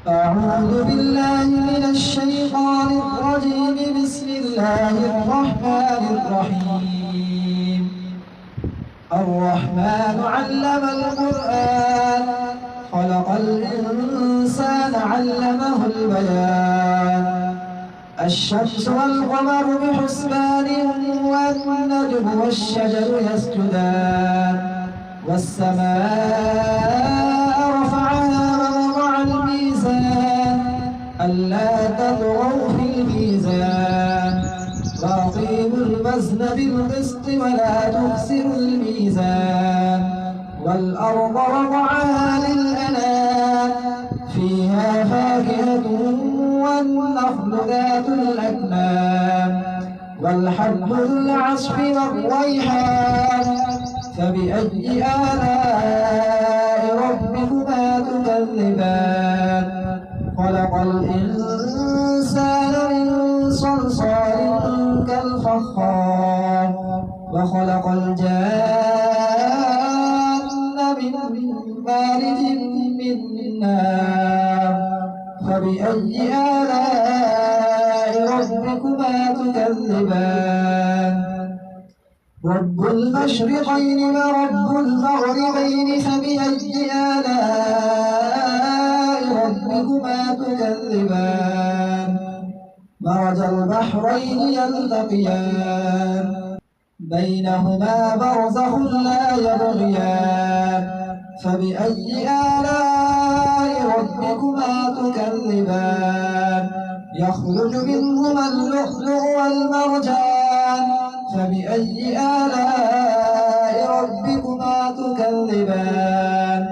أعوذ بالله من الشيطان الرجيم. بسم الله الرحمن الرحيم. الرحمن علم القرآن خلق الإنسان علمه البيان. الشمس والقمر بحسبان والنجم والشجر يسجدان. والسماء رفعها ووضع الميزان ألا تطغوا في الميزان وأقيموا الوزن بالقسط ولا تخسروا الميزان. والأرض وضعها للأنام فيها فاكهة والنخل ذات الأكمام والحب ذو العصف والريحان. فبأي آلاء ربكما تكذبان. خلق الإنسان من صلصال كالفخار وخلق الجان من مارج من نار. فبأي آلاء ربكما تكذبان. رب المشرقين ورب المغربين. فبأي آلاء ربكما تكذبان. مرج البحرين يلتقيان بينهما برزخ لا يبغيان. فبأي آلاء ربكما تكذبان. يخرج منهما اللؤلؤ والمرجان. فبأي آلاء ربكما تكذبان.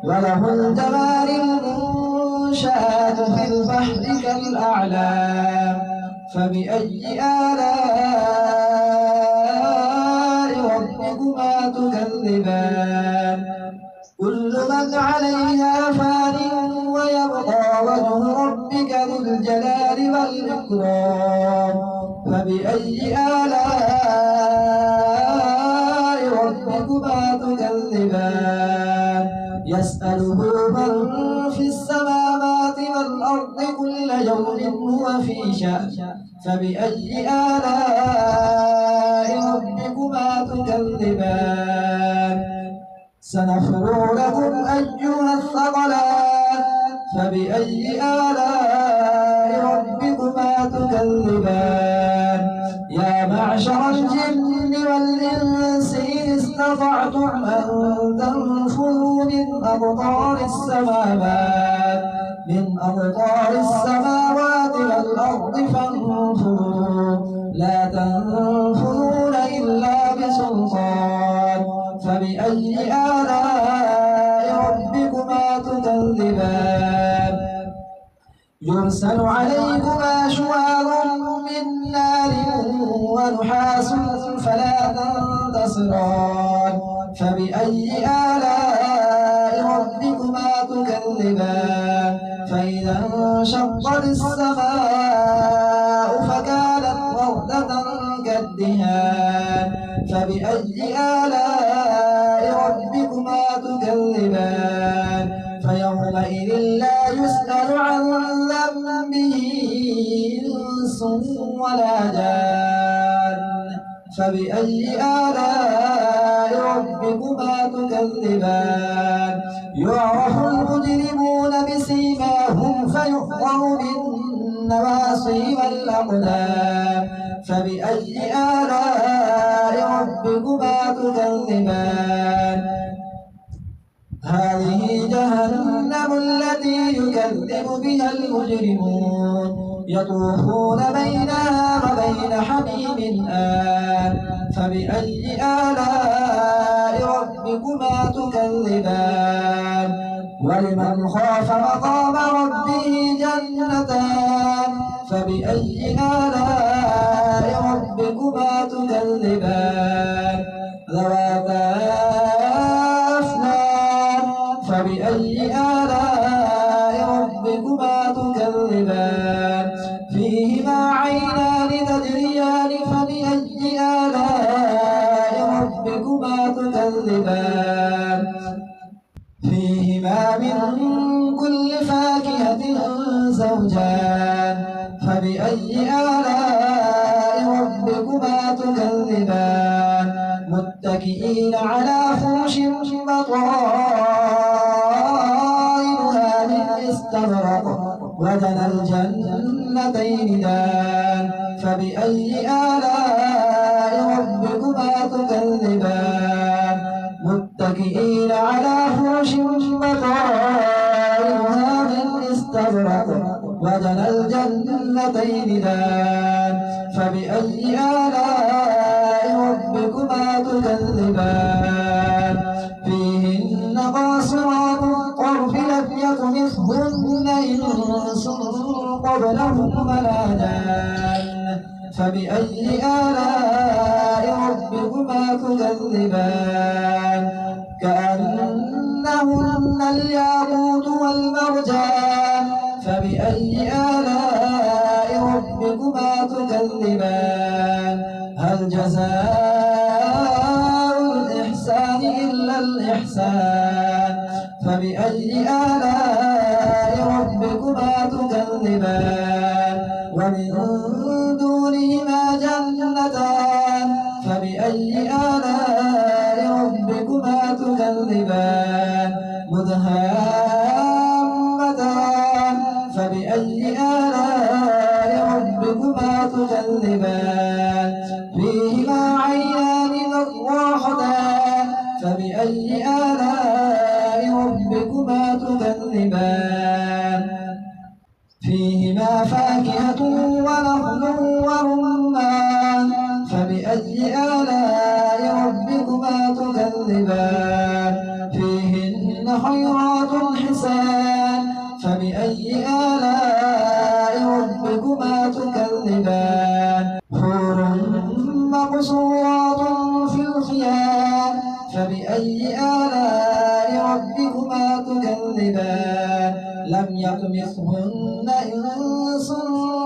وله الجوار المنشآت في البحر كالأعلام. فبأي آلاء ربكما تكذبان. كل من عليها فان ويبقى وجه ربك ذو الجلال والإكرام. فبأي آلاء ربكما تكذبان. يسأله من في السماوات والأرض كل يوم هو في شأن. فبأي آلاء ربكما تكذبان. سنفرغ لكم أيها الثقلان. فبأي آلاء ربكما تكذبان. يا معشر الجن والإنس إن استطعتم أن تنفذوا من أقطار السماوات والأرض فانفذوا لا تنفذون إلا بسلطان. فبأي آلاء ربكما تكذبان. يرسل عليكما شواظ من نار ونحاس فلا تنتصران. فبأي آلاء ربكما تكذبان. فإذا انشقت السماء فكانت وردة كالدهان. فبأي آلاء ربكما تكذبان. فيومئذ لا يسأل عن ذنبه إنس ولا جان. فبأي آلاء ربكما تكذبان. يعرف المجرمون بسيماهم فيؤخذ بالنواصي والأقدام. فبأي آلاء ربكما تكذبان. هذه جهنم التي يكذب بها المجرمون يطوفون بينها وبين حميم آن. فبأي آلاء ربكما تكذبان. ولمن خاف مقام ربه جنتان. فبأي آلاء ربكما تكذبان. ذواتا أفنان. فبأي آلاء ربكما تكذبان. فيهما عينان تجريان. فبأي آلاء ربكما تكذبان. فيهما من كل فاكهة زوجان فبأي آلاء ربكما تكذبان متكئين على فرش بطائنها من استبرق وجنى الجنتين دان فبأي آلاء ربكما تكذبان متكئين على فرش بطائنها من استبرق وجنى الجنتين دان فبأي آلاء ربكما تكذبان فيهن قاصرات الطرف لم يطمثهن إنس قبلهم ولا جان فبأي آلاء ربكما تكذبان كأنهن الياقوت والمرجان فبأي آلاء ربكما تكذبان هل جزاء الإحسان إلا الإحسان فبأي آلاء ربكما تكذبان ومن دونهما جنتان فبأي آلاء ربكما تكذبان مدهامتان فبأي آلاء ربكما تكذبان فيهما عينان نضاختان فبأي آلاء ربكما تكذبان فيهما فاكهة ونخل ورمان فبأي آلاء ربكما تكذبان فيهن خيرات حسان فبأي آلاء ربكما تكذبان حور مقصورات في الخيام فبأي آلاء ربكما تكذبان لم يطمثهن إنس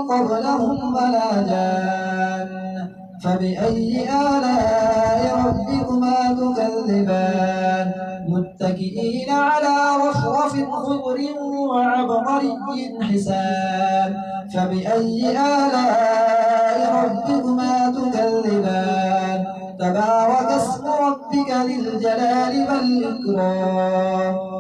قبلهم ولا جان فبأي آلاء ربكما تكذبان متكئين على رفرف خضر وعبقري حسان فبأي آلاء ربكما تكذبان تبارك اسم ربك ذي الجلال والإكرام